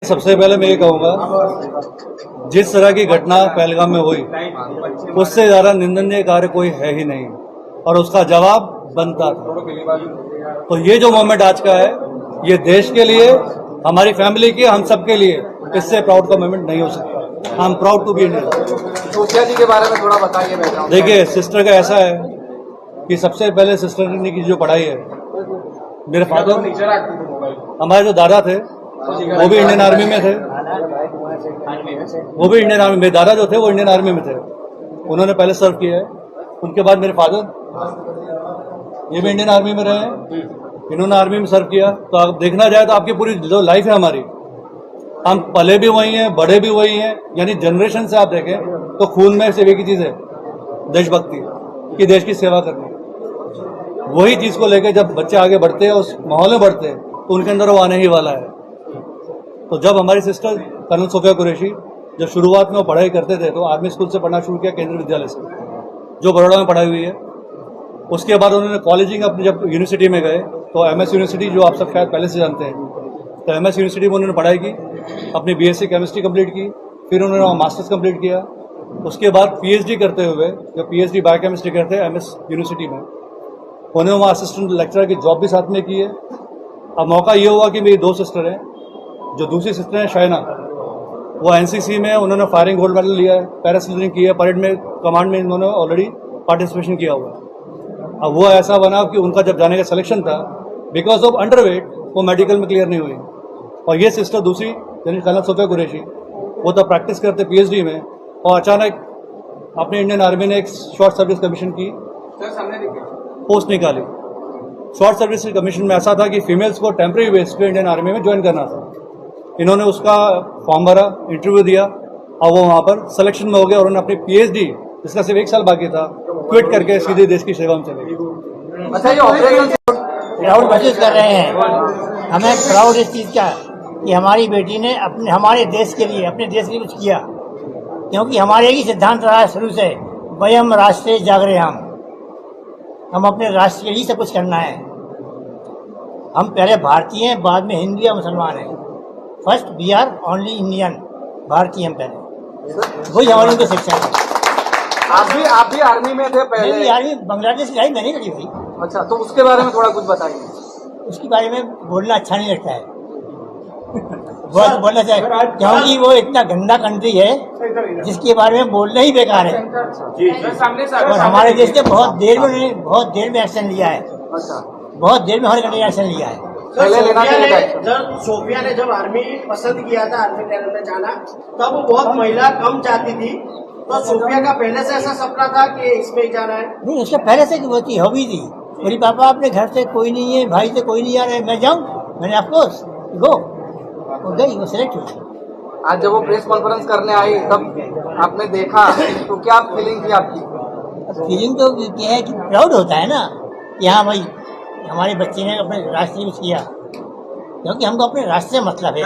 सबसे पहले मैं ये कहूंगा, जिस तरह की घटना पहलगाम में हुई उससे ज्यादा निंदनीय कार्य कोई है ही नहीं और उसका जवाब बनता था। तो ये जो मोमेंट आज का है, ये देश के लिए, हमारी फैमिली के, हम सब के लिए इससे प्राउड का मोमेंट नहीं हो सकता। I am proud to be Indian. Sophia ji के बारे में थोड़ा बताइए। देखिए, सिस्टर का ऐसा है कि सबसे पहले सिस्टर ने की जो पढ़ाई है, मेरे फादर, हमारे जो दादा थे वो भी इंडियन आर्मी में थे, मेरे दादा जो थे वो इंडियन आर्मी में थे, उन्होंने पहले सर्व किया है। उनके बाद मेरे फादर, ये भी इंडियन आर्मी में रहे हैं, इन्होंने आर्मी में सर्व किया। तो आप देखना जाए तो आपकी पूरी जो लाइफ है हमारी, हम पले भी वही हैं, बड़े भी वही हैं, यानी जनरेशन से आप देखें तो खून में सिर्फ एक ही चीज है, देशभक्ति कि देश की सेवा करनी। वही चीज को लेकर जब बच्चे आगे बढ़ते हैं, उस माहौल में बढ़ते हैं, तो उनके अंदर वो आने ही वाला है। तो जब हमारी सिस्टर कर्नल सोफिया कुरैशी जब शुरुआत में वो पढ़ाई करते थे तो आर्मी स्कूल से पढ़ना शुरू किया, केंद्रीय विद्यालय से, जो बड़ौदा में पढ़ाई हुई है। उसके बाद उन्होंने कॉलेजिंग अपनी जब यूनिवर्सिटी में गए तो एमएस यूनिवर्सिटी, जो आप सब शायद पहले से जानते हैं, तो एमएस यूनिवर्सिटी में उन्होंने पढ़ाई की, अपनी बीएससी केमिस्ट्री कंप्लीट की, फिर उन्होंने मास्टर्स कंप्लीट किया। उसके बाद पीएचडी करते हुए, जब पीएचडी बायोकेमिस्ट्री करते हैं एमएस यूनिवर्सिटी में, उन्होंने वहाँ असिस्टेंट लेक्चरर की जॉब भी साथ में की है। अब मौका ये हुआ कि मेरी दो सिस्टर हैं, जो दूसरी सिस्टर है शाइना, वो एनसीसी में, उन्होंने फायरिंग गोल्ड मेडल लिया है, पैरासेलिंग की है, परेड में कमांड में उन्होंने ऑलरेडी पार्टिसिपेशन किया हुआ है। अब वो ऐसा बना कि उनका जब जाने का सिलेक्शन था, बिकॉज ऑफ अंडरवेट वो मेडिकल में क्लियर नहीं हुई। और ये सिस्टर दूसरी, यानी कर्नल सोफिया कुरैशी, वो तो प्रैक्टिस करते पीएचडी में, और अचानक अपने इंडियन आर्मी ने एक शॉर्ट सर्विस कमीशन की पोस्ट निकाली। शॉर्ट सर्विस कमीशन में ऐसा था कि फीमेल्स को टेम्परेरी बेस पे इंडियन आर्मी में ज्वाइन करना था। इन्होंने उसका फॉर्म भरा, इंटरव्यू दिया, और वो वहां पर सिलेक्शन में हो गया और उन्होंने अपनी पीएचडी, जिसका सिर्फ 1 साल बाकी था, क्विट करके सीधे देश की सेवा में चले गए। अच्छा, ये ऑपरेशन प्राउड महसूस कर रहे हैं। हमें प्राउड इस चीज का कि हमारी बेटी ने अपने हमारे देश के लिए, अपने देश के लिए कुछ किया, क्योंकि हमारे ही सिद्धांत रहा है शुरू से, वयम राष्ट्र जागरे। हम अपने राष्ट्र के लिए सब कुछ करना है। हम पहले भारतीय हैं, बाद में हिंदू या मुसलमान हैं। First we are only Indian, भारतीय हम पहले, वही हमारी उनकी शिक्षा है। आप भी आर्मी में थे पहले? नहीं, आर्मी बांग्लादेश की मैंने करी भाई। अच्छा, तो उसके बारे में थोड़ा कुछ बताइए। उसके बारे में बोलना अच्छा नहीं लगता है, बहुत बोलना चाहिए, क्योंकि वो इतना गंदा कंट्री है जिसके बारे में बोलना ही बेकार है। और हमारे देश ने बहुत देर में एक्शन लिया है। अच्छा, बहुत देर में हमारे कंट्री ने एक्शन लिया है। सोफिया ने जब आर्मी पसंद किया था, आर्मी में जाना, तब वो बहुत महिला कम चाहती थी। तो सोफिया का पहले से ऐसा सपना था कि इसमें ही जाना है? नहीं, उसका पहले से होती हॉबी थी। मेरी पापा अपने घर से कोई नहीं है, भाई से कोई नहीं आ रहा है, मैं जाऊँ, मैंने ऑफकोर्स गो, वो गई, वो सिलेक्ट हुई। आज जब वो प्रेस कॉन्फ्रेंस करने आई तब आपने देखा तो क्या फीलिंग थी आपकी? फीलिंग तो क्या है कि प्राउड होता है ना कि हाँ भाई, हमारे बच्चे ने अपने राष्ट्र में किया, क्योंकि हमको अपने राष्ट्र से मतलब है।